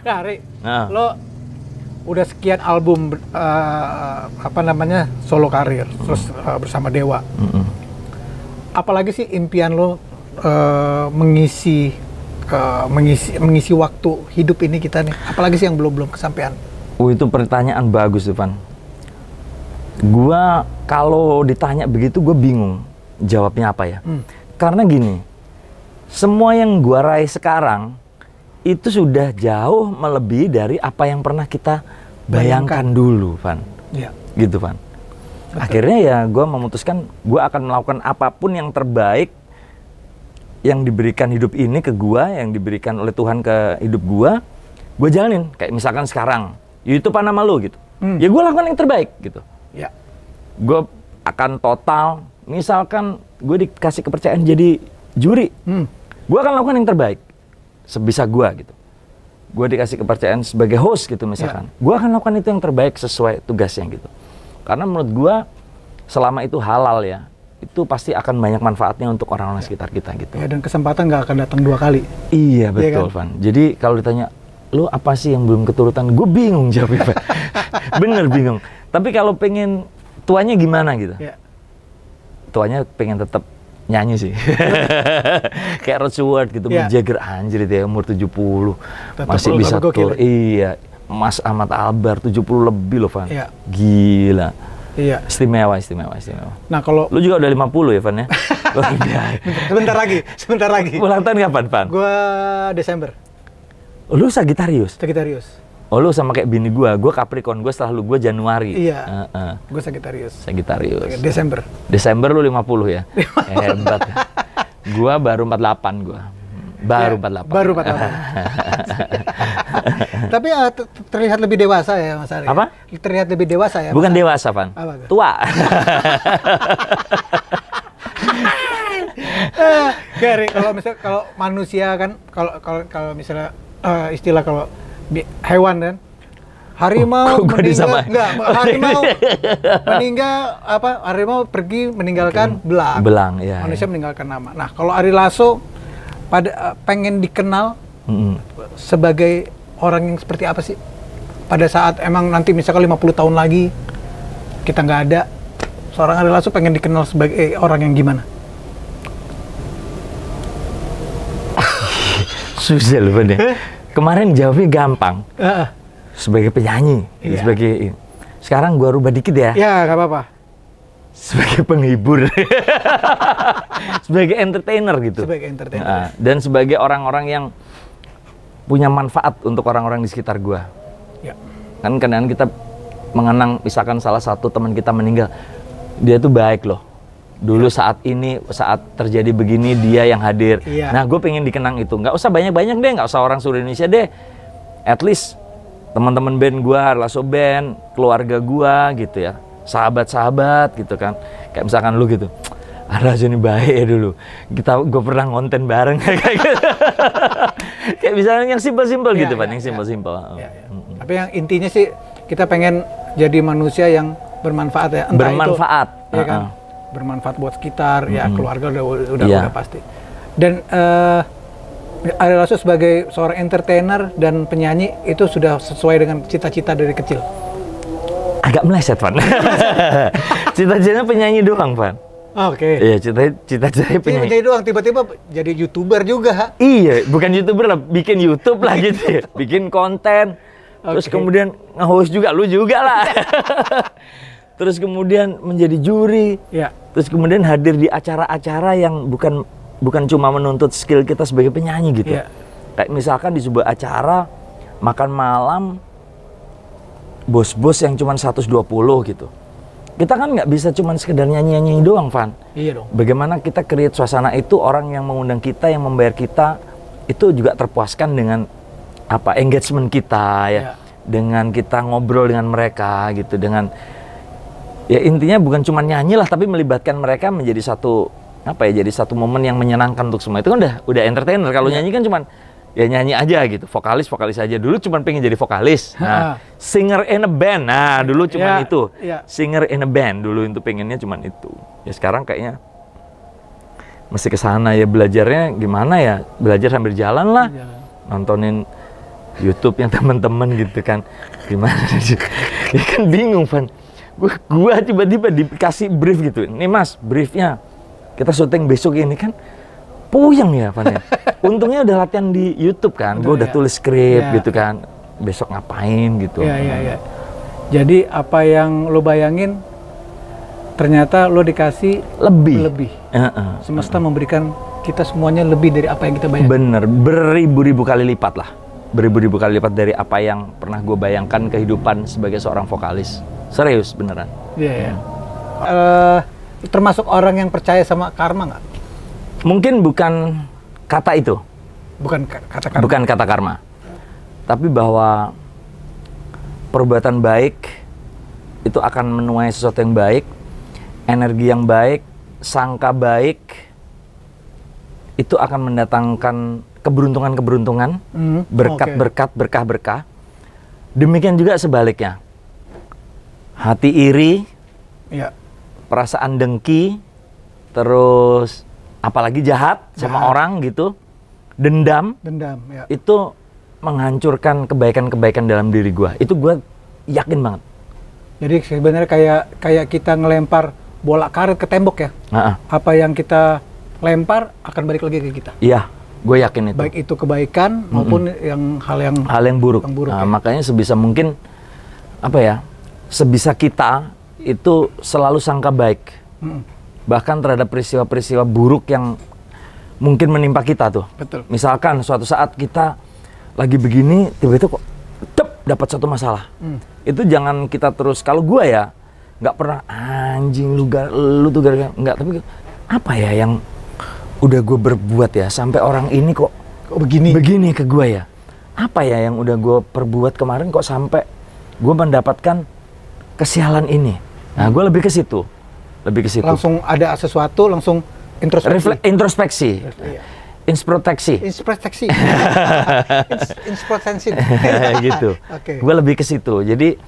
Nah, Ri, lo udah sekian album solo karir terus bersama Dewa. Apalagi sih impian lo mengisi waktu hidup ini kita nih? Apalagi sih yang belum kesampaian? Itu pertanyaan bagus, Ivan. Gua kalau ditanya begitu gue bingung jawabnya apa ya. Karena gini, semua yang gua raih sekarang itu sudah jauh melebihi dari apa yang pernah kita bayangkan dulu, Van. Ya. Gitu, Van. Betul. Akhirnya ya gue memutuskan gue akan melakukan apapun yang terbaik yang diberikan hidup ini ke gue, yang diberikan oleh Tuhan ke hidup gue jalanin. Kayak misalkan sekarang, YouTube nama lu gitu. Ya gue lakukan yang terbaik gitu. Ya. Gue akan total, misalkan gue dikasih kepercayaan jadi juri, gue akan lakukan yang terbaik sebisa gue gitu. Gue dikasih kepercayaan sebagai host gitu misalkan, gue akan lakukan itu yang terbaik sesuai tugasnya gitu. Karena menurut gue selama itu halal ya, itu pasti akan banyak manfaatnya untuk orang-orang sekitar kita gitu. Ya, dan kesempatan nggak akan datang 2 kali. Iya betul, Van. Jadi kalau ditanya, lu apa sih yang belum keturutan? Gue bingung jawabnya, Van. Bener bingung. Tapi kalau pengen tuanya gimana gitu? Ya. Tuanya pengen tetap nyanyi sih. Kayak Rod Stewart gitu, Mick Jagger anjir dia umur 70 masih bisa tour. Iya, Mas Ahmad Albar 70 lebih loh, Van. Iya. Gila. Iya. Istimewa. Nah, kalau lu juga udah 50 ya, Van ya? Sebentar lagi. Ulang tahun kapan, Van? Gua Desember. Oh, lu Sagittarius? Sagittarius. Oh, lu sama kayak bini gua Capricorn, gua setelah lu gua Januari. Iya. Gua Sagittarius. Desember lu 50 ya? Hebat. Gua baru 48 gua. Baru 48. Tapi terlihat lebih dewasa ya, Mas Ari. Apa? Terlihat lebih dewasa ya. Bukan dewasa, Van. Tua. Gary, kalau manusia kan kalau misalnya istilah kalau hewan kan harimau harimau pergi meninggalkan belang ya, manusia meninggalkan nama. Nah, kalau Ari Lasso pengen dikenal sebagai orang yang seperti apa sih pada saat emang nanti misalkan 50 tahun lagi kita nggak ada, seorang Ari Lasso pengen dikenal sebagai orang yang gimana? Susah loh, Bang. Kemarin jawabnya gampang. Sebagai penyanyi, sebagai sekarang gua rubah dikit ya. Ya, nggak apa-apa. Sebagai penghibur. Sebagai entertainer gitu. Sebagai entertainer. Dan sebagai orang-orang yang punya manfaat untuk orang-orang di sekitar gua. Ya. Kan kadang-kadang kita mengenang misalkan salah satu teman kita meninggal. Dia tuh baik loh. Dulu saat terjadi begini dia yang hadir. Iya. Nah, gue pengen dikenang itu. Nggak usah banyak-banyak deh, nggak usah orang seluruh Indonesia deh. At least teman-teman band gue, Lasso Band, keluarga gue gitu ya, sahabat-sahabat gitu kan. Kayak misalkan lu gitu, Lasso ini baik ya dulu. Gue pernah ngonten bareng kayak gitu. Kayak misalnya yang simpel-simpel gitu, Pak, yang simpel-simpel. Tapi yang intinya sih kita pengen jadi manusia yang bermanfaat ya. Entah bermanfaat. Itu, ya kan? Bermanfaat buat sekitar, ya keluarga udah pasti. Dan Ari Lasso sebagai seorang entertainer dan penyanyi itu sudah sesuai dengan cita-cita dari kecil. Agak meleset, Van. Cita-citanya penyanyi doang, Van. Oke. Iya, cita-citanya penyanyi doang, tiba-tiba jadi YouTuber juga. Iya, bukan YouTuber lah, bikin YouTube lah gitu ya. Bikin konten. Terus kemudian nge-host juga, lu juga lah. Terus kemudian menjadi juri. Ya. Terus kemudian hadir di acara-acara yang bukan cuma menuntut skill kita sebagai penyanyi gitu. Yeah. Kayak misalkan di sebuah acara makan malam bos-bos yang cuma 120 gitu. Kita kan nggak bisa cuma sekedar nyanyi-nyanyi doang, Van. Iya dong. Bagaimana kita create suasana itu, orang yang mengundang kita, yang membayar kita, itu juga terpuaskan dengan apa engagement kita ya. Dengan kita ngobrol dengan mereka gitu, dengan ya intinya bukan cuma nyanyi lah, tapi melibatkan mereka menjadi satu apa ya, jadi satu momen yang menyenangkan untuk semua. Itu kan udah entertainer. Kalau nyanyi kan cuma ya nyanyi aja gitu, vokalis aja. Dulu cuma pengen jadi vokalis. Nah, singer in a band. Nah, dulu cuma itu. Singer in a band dulu itu pengennya cuma itu. Ya sekarang kayaknya mesti ke sana ya, belajarnya gimana ya? Belajar sambil jalan lah. Nontonin YouTube yang teman-teman gitu kan. Gimana sih? Ya kan bingung, Van. Gua tiba-tiba dikasih brief gitu. Nih Mas, briefnya kita syuting besok ini kan. Puyeng ya, Van ya. Untungnya udah latihan di YouTube kan, gue udah tulis skrip gitu kan. Besok ngapain gitu. Iya. Jadi apa yang lo bayangin, ternyata lo dikasih lebih. Semesta memberikan kita semuanya lebih dari apa yang kita bayangkan. Bener, beribu-ribu kali lipat lah. Beribu-ribu kali lipat dari apa yang pernah gue bayangkan kehidupan sebagai seorang vokalis. Serius, beneran. Iya. Termasuk orang yang percaya sama karma nggak? Mungkin bukan kata itu. Bukan kata karma. Bukan kata karma. Tapi bahwa perbuatan baik itu akan menuai sesuatu yang baik, energi yang baik, sangka baik itu akan mendatangkan keberuntungan-keberuntungan, berkat-berkat, berkah-berkah. Demikian juga sebaliknya. Hati iri, perasaan dengki, terus apalagi jahat sama orang gitu, dendam ya. Itu menghancurkan kebaikan-kebaikan dalam diri gua. Itu gua yakin banget. Jadi sebenarnya kayak kita ngelempar bola karet ke tembok ya. Apa yang kita lempar akan balik lagi ke kita. Iya, gue yakin itu. Baik itu kebaikan maupun hal yang buruk. Nah, makanya sebisa mungkin apa ya? Sebisa kita itu selalu sangka baik. Bahkan terhadap peristiwa-peristiwa buruk yang mungkin menimpa kita tuh. Betul. Misalkan suatu saat kita lagi begini, tiba-tiba kok dapat satu masalah. Itu jangan kita terus, kalau gue ya nggak pernah anjing lu tuh gara-gara nggak, tapi apa ya yang udah gue berbuat ya sampai orang ini kok begini ke gue ya. Apa ya yang udah gue perbuat kemarin kok sampai gue mendapatkan kesialan ini. Nah, gue lebih ke situ. Langsung ada sesuatu, langsung introspeksi. Introspeksi. Gitu. Gue lebih ke situ. Jadi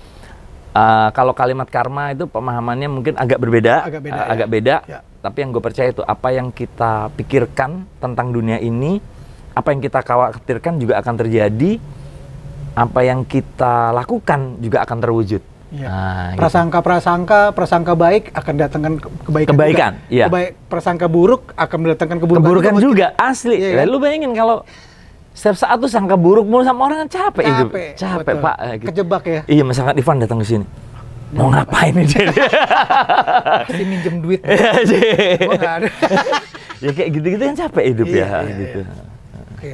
kalau kalimat karma itu pemahamannya mungkin agak berbeda, agak beda. Tapi yang gue percaya itu apa yang kita pikirkan tentang dunia ini, apa yang kita khawatirkan juga akan terjadi, apa yang kita lakukan juga akan terwujud. Nah, prasangka baik akan datangkan kebaikan. Iya. Prasangka buruk akan mendatangkan keburukan juga. Asli. Iya, kan? Lu bayangin kalau setiap saat tuh sangka buruk mulu sama orang kan capek hidup. Capek, Pak. Gitu. Kejebak ya. Iya, misalkan Ivan datang ke sini. Mau ngapain nih dia? Pasti minjem duit. Gua nggak ada. Ya kayak gitu-gitu kan capek hidup gitu.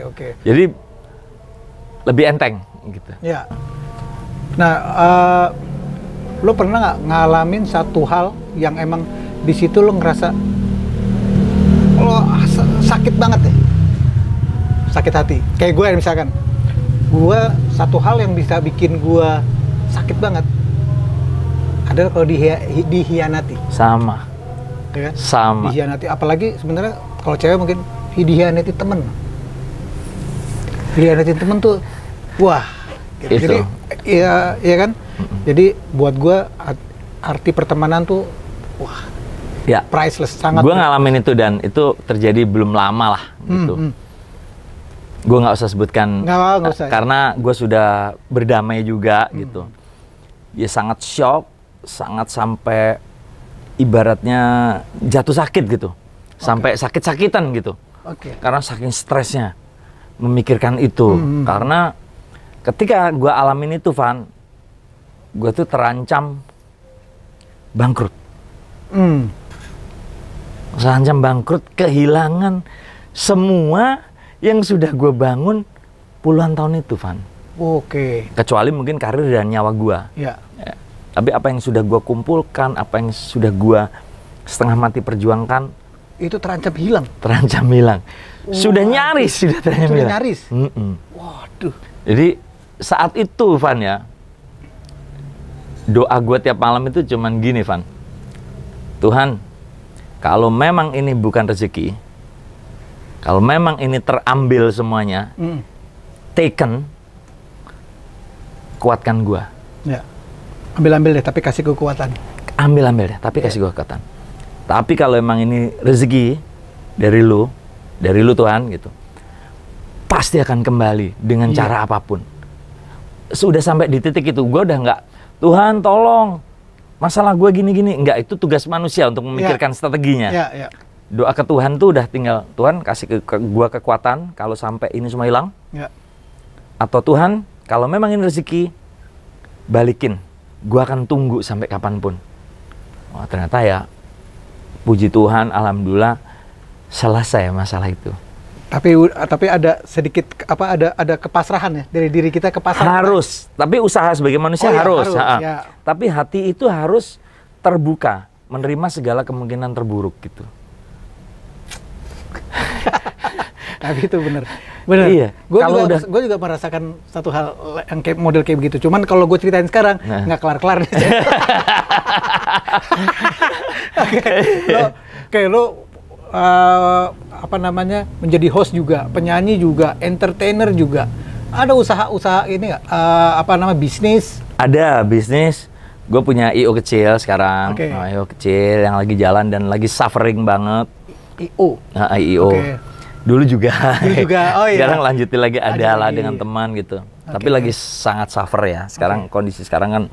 Oke. Jadi lebih enteng gitu. Ya. Nah, lo pernah nggak ngalamin satu hal yang emang di situ lo ngerasa lo sakit banget ya, sakit hati? Kayak gue misalkan, gue satu hal yang bisa bikin gue sakit banget adalah kalau dihianati. Sama. Ya kan? Sama. Dihianati, apalagi sebenarnya kalau cewek mungkin dihianati temen. Dihianati temen tuh, wah. Gitu. Jadi, iya kan? Jadi buat gue arti pertemanan tuh, wah, priceless, sangat. Gue ngalamin itu dan itu terjadi belum lama lah, gitu. Gue nggak usah sebutkan, nggak usah, karena gue sudah berdamai juga, gitu. Ya sangat shock, sangat sampai ibaratnya jatuh sakit gitu, sampai sakit-sakitan gitu. Karena saking stresnya memikirkan itu, karena ketika gue alamin itu, Van, gue tuh terancam bangkrut. Terancam bangkrut, kehilangan semua yang sudah gue bangun puluhan tahun itu, Van. Oke. Kecuali mungkin karir dan nyawa gue. Ya. Tapi apa yang sudah gue kumpulkan, apa yang sudah gue setengah mati perjuangkan, itu terancam hilang. Terancam hilang. Sudah nyaris, sudah terancam hilang. Nyaris. Waduh. Jadi saat itu, Van ya, doa gue tiap malam itu cuman gini, Van. Tuhan, kalau memang ini bukan rezeki, kalau memang ini terambil semuanya, taken, kuatkan gue. Ya. Ambil-ambil deh, tapi kasih kekuatan. Ambil-ambil deh, tapi kasih kekuatan. Tapi kalau emang ini rezeki dari lu Tuhan gitu, pasti akan kembali dengan cara apapun. Sudah sampai di titik itu, gue udah nggak, Tuhan tolong, masalah gue gini-gini. Enggak, itu tugas manusia untuk memikirkan strateginya. Doa ke Tuhan tuh udah tinggal, Tuhan kasih gue kekuatan kalau sampai ini semua hilang. Atau Tuhan, kalau memang ini rezeki, balikin. Gue akan tunggu sampai kapanpun. Wah, ternyata ya, puji Tuhan, alhamdulillah selesai masalah itu. Tapi ada sedikit ada kepasrahan ya dari diri kita, kepasrahan. Harus, tapi usaha sebagai manusia harus. Ya. Tapi hati itu harus terbuka, menerima segala kemungkinan terburuk gitu. Tapi itu benar. Iya. Gue juga merasakan satu hal yang kayak model kayak begitu. Cuman kalau gue ceritain sekarang nggak kelar-kelar. Lo menjadi host juga, penyanyi juga, entertainer juga. Ada usaha-usaha ini nggak? Bisnis? Ada bisnis. Gue punya IO kecil sekarang. IO kecil yang lagi jalan dan lagi suffering banget. IO? IO. Dulu juga. Sekarang lanjutin lagi ada dengan teman gitu. Tapi lagi sangat suffer ya. Sekarang kondisi sekarang kan,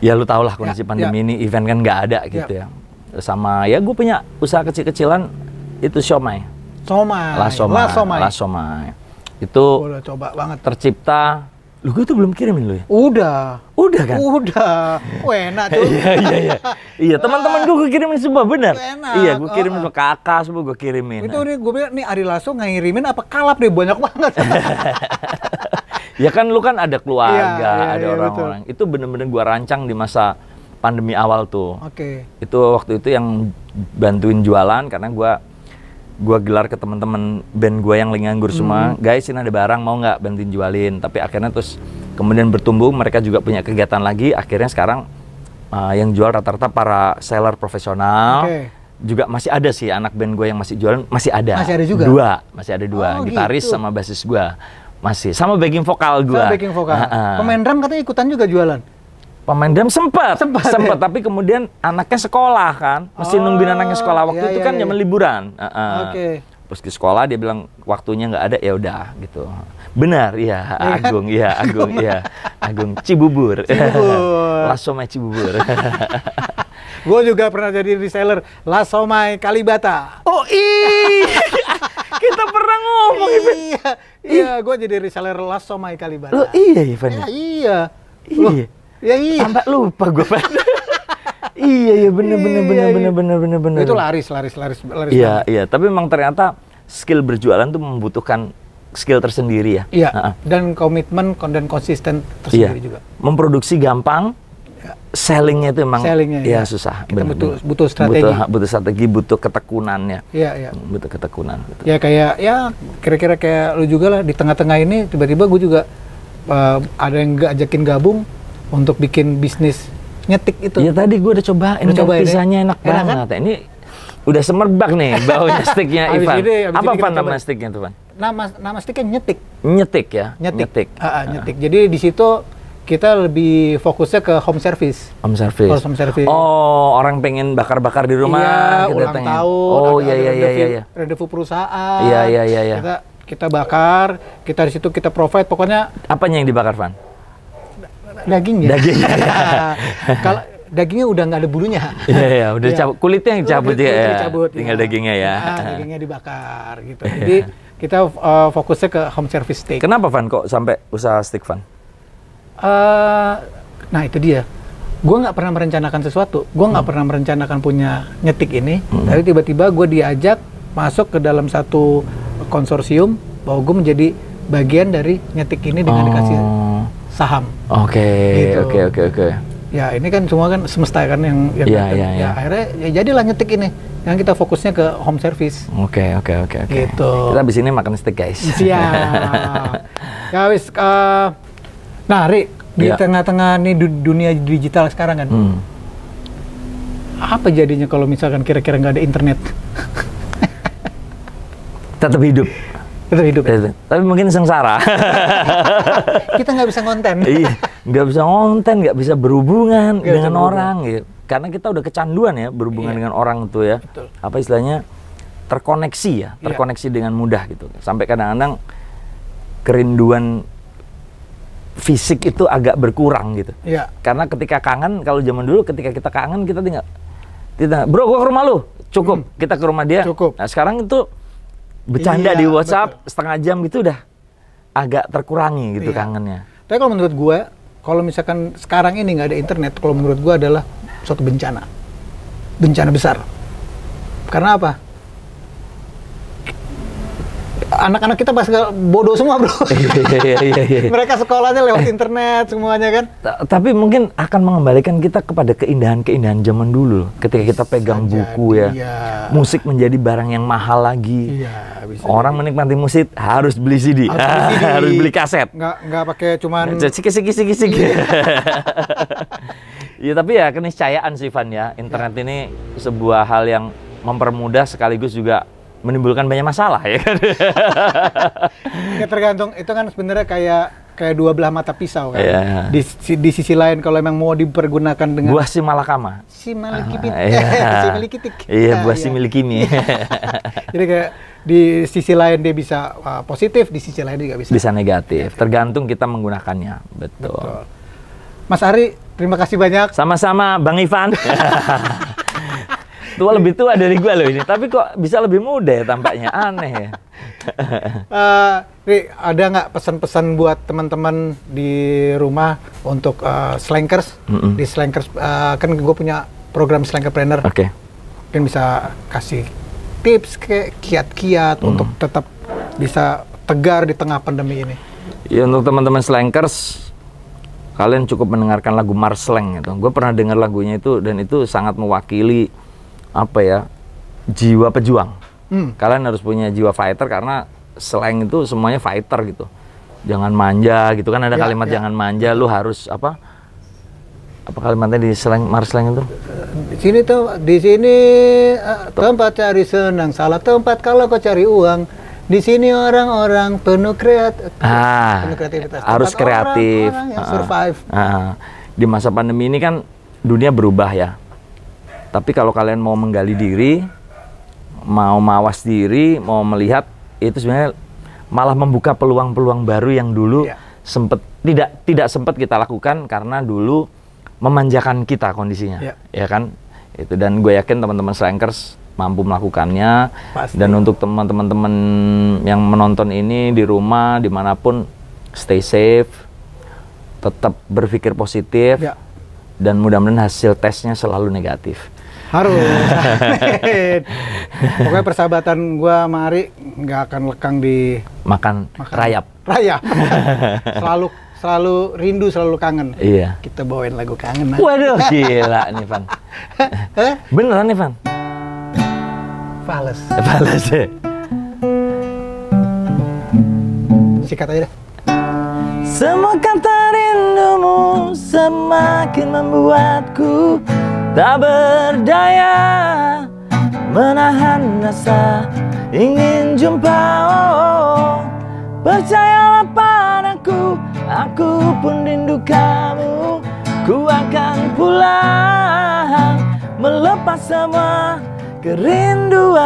ya lu tau lah kondisi pandemi ini, event kan nggak ada gitu ya. Sama ya gue punya usaha kecil-kecilan itu siomay. Las Somai. Itu udah coba banget. Tercipta. Lu gue tuh belum kirimin lu ya? Udah kan? Udah. Enak tuh. Iya, teman-teman gue kirimin semua, benar. Enak. Iya, gue kirimin semua, kakak semua gue kirimin. Itu nih gue bilang nih Ari Lasso ngirimin apa kalap deh, banyak banget. Ya kan lu kan ada keluarga, ada orang-orang. Itu bener-bener gue rancang di masa pandemi awal tuh. Itu waktu itu yang bantuin jualan karena gue gelar ke teman-teman band gue yang lagi nganggur semua, guys ini ada barang mau nggak bantuin jualin. Tapi akhirnya terus kemudian bertumbuh, mereka juga punya kegiatan lagi. Akhirnya sekarang yang jual rata-rata para seller profesional. Juga masih ada sih anak band gue yang masih jualan, masih ada. Masih ada juga? Masih ada dua, gitaris sama basis gue masih, sama backing vokal gue. Pemain drum katanya ikutan juga jualan. Pemain drum sempat, tapi kemudian anaknya sekolah kan, mesti nungguin anaknya sekolah. Waktu itu kan zaman liburan. Terus ke sekolah dia bilang waktunya nggak ada, ya udah gitu. Benar, iya, Agung, Agung Cibubur. Las Somai Cibubur. Gue juga pernah jadi reseller Las Somai Kalibata. Kita pernah ngomong Iya, gue jadi reseller Las Somai Kalibata. Lo iya, Ivan. Iya. Sampai lupa gue. Iya, bener. Itu laris. Iya. Tapi memang ternyata skill berjualan tuh membutuhkan skill tersendiri ya. Iya. Dan komitmen dan konsisten tersendiri juga. Memproduksi gampang, sellingnya itu memang susah. Kita butuh strategi. Butuh strategi, butuh ketekunannya. Iya. Butuh ketekunan. Betul. Ya kayak kira-kira kayak lu juga lah di tengah-tengah ini tiba-tiba gue juga ada yang ajakin gabung untuk bikin bisnis nyetik itu. Ya tadi gue udah cobain, pisahnya enak banget. Kan? Ini udah semerbak nih baunya sticknya Ivan. Apa nama sticknya tuh, Van? Nama sticknya nyetik. Nyetik ya? Nyetik. Jadi di situ kita lebih fokusnya ke home service. Home service. Oh, orang pengen bakar-bakar di rumah. Iya, ulang tahun. Iya. Rendezvous perusahaan. Iya. Kita bakar, kita di situ kita provide. Pokoknya. Apanya yang dibakar, Van? Dagingnya. Kalau dagingnya udah nggak ada bulunya. Iya, udah dicabut. Kulitnya yang cabut ya. Tinggal dagingnya ya. Dagingnya dibakar gitu. Jadi kita fokusnya ke home service steak. Kenapa, Van, kok sampai usaha steak, Van? Nah itu dia. Gue nggak pernah merencanakan sesuatu. Gue nggak pernah merencanakan punya nyetik ini. Tapi tiba-tiba gue diajak masuk ke dalam satu konsorsium bahwa gue menjadi bagian dari nyetik ini dengan dikasih saham. Oke. Ya ini kan semua kan semesta kan yang ya. Akhirnya ya jadilah nyetik ini. Yang kita fokusnya ke home service. Oke. Gitu. Kita abis ini makan steak, guys. Siap. Ya wis. Nah, Ri, di tengah-tengah nih dunia digital sekarang kan. Apa jadinya kalau misalkan kira-kira nggak ada internet? Tetap hidup. Ya? Tapi mungkin sengsara. Kita nggak bisa konten. Iya, nggak bisa konten, nggak bisa berhubungan dengan orang gitu. Karena kita udah kecanduan ya berhubungan dengan orang itu ya. Betul. Apa istilahnya, terkoneksi dengan mudah gitu. Sampai kadang-kadang kerinduan fisik itu agak berkurang gitu. Iya. Karena ketika kangen, kalau zaman dulu ketika kita kangen kita tinggal, bro gua ke rumah lu, cukup. Kita ke rumah dia. Cukup. Nah sekarang itu bercanda di WhatsApp setengah jam gitu udah agak terkurangi gitu kangennya. Tapi kalau menurut gue, kalau misalkan sekarang ini nggak ada internet, kalau menurut gue adalah suatu bencana besar. Karena apa? Anak-anak kita pas bodoh semua, bro. Iya. Mereka sekolahnya lewat internet semuanya kan. Tapi mungkin akan mengembalikan kita kepada keindahan-keindahan zaman dulu. Ketika kita pegang buku ya. Musik menjadi barang yang mahal lagi. Orang menikmati musik harus beli CD. Harus beli kaset. Nggak pakai cuman kisik. Ya tapi ya keniscayaan sih Van ya. Internet ini sebuah hal yang mempermudah sekaligus juga menimbulkan banyak masalah ya kan. Ya tergantung, itu kan sebenarnya kayak dua belah mata pisau kan. Yeah. Di sisi lain kalau emang mau dipergunakan dengan buah si malakama. Si malikitik. Iya, buah si milikimi. Jadi kayak di sisi lain dia bisa positif, di sisi lain juga bisa negatif. Tergantung kita menggunakannya. Betul. Mas Ari, terima kasih banyak. Sama-sama Bang Ivan. Lebih tua dari gue loh ini, tapi kok bisa lebih muda ya tampaknya, aneh ya. Ri, ada nggak pesan-pesan buat teman-teman di rumah untuk slankers? Di slankers kan gue punya program Slankerpreneur. Oke. Mungkin bisa kasih tips kayak kiat-kiat untuk tetap bisa tegar di tengah pandemi ini. Ya untuk teman-teman slankers, kalian cukup mendengarkan lagu Marsleng gitu. Gue pernah dengar lagunya itu dan itu sangat mewakili apa ya, jiwa pejuang. Kalian harus punya jiwa fighter karena slang itu semuanya fighter gitu. Jangan manja gitu kan, ada kalimat jangan manja, lu harus apa kalimatnya di slang Marsleng itu? Di sini tempat cari senang, salah tempat kalau kau cari uang. Di sini orang-orang penuh kreativitas. Harus kreatif. Orang yang survive. Di masa pandemi ini kan dunia berubah ya. Tapi kalau kalian mau menggali diri, mau mawas diri, mau melihat, itu sebenarnya malah membuka peluang-peluang baru yang dulu tidak sempat kita lakukan karena dulu memanjakan kita kondisinya, ya kan? Itu, dan gue yakin teman-teman slankers mampu melakukannya. Pasti. Dan untuk teman-teman yang menonton ini di rumah dimanapun, stay safe, tetap berpikir positif, dan mudah-mudahan hasil tesnya selalu negatif. Harus. Pokoknya persahabatan gua sama Ari nggak akan lekang di makan rayap. Selalu rindu, selalu kangen. Iya. Kita bawain lagu kangen. Waduh, gila nih Van. Beneran nih Van? Fales ya. Sikat aja deh. Semua kata rindumu semakin membuatku tak berdaya menahan rasa ingin jumpa. Percayalah padaku, aku pun rindu kamu. Ku akan pulang melepas semua kerinduan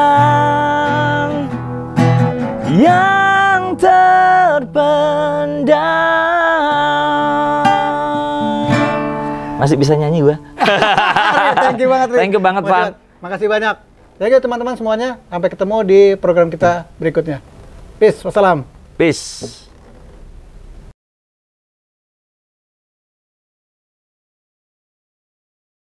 yang terpendam. Masih bisa nyanyi gua. Thank you banget, Rik. Thank you banget, Van. Makasih banyak. Thank you teman-teman semuanya. Sampai ketemu di program kita berikutnya. Peace. Wassalam. Peace.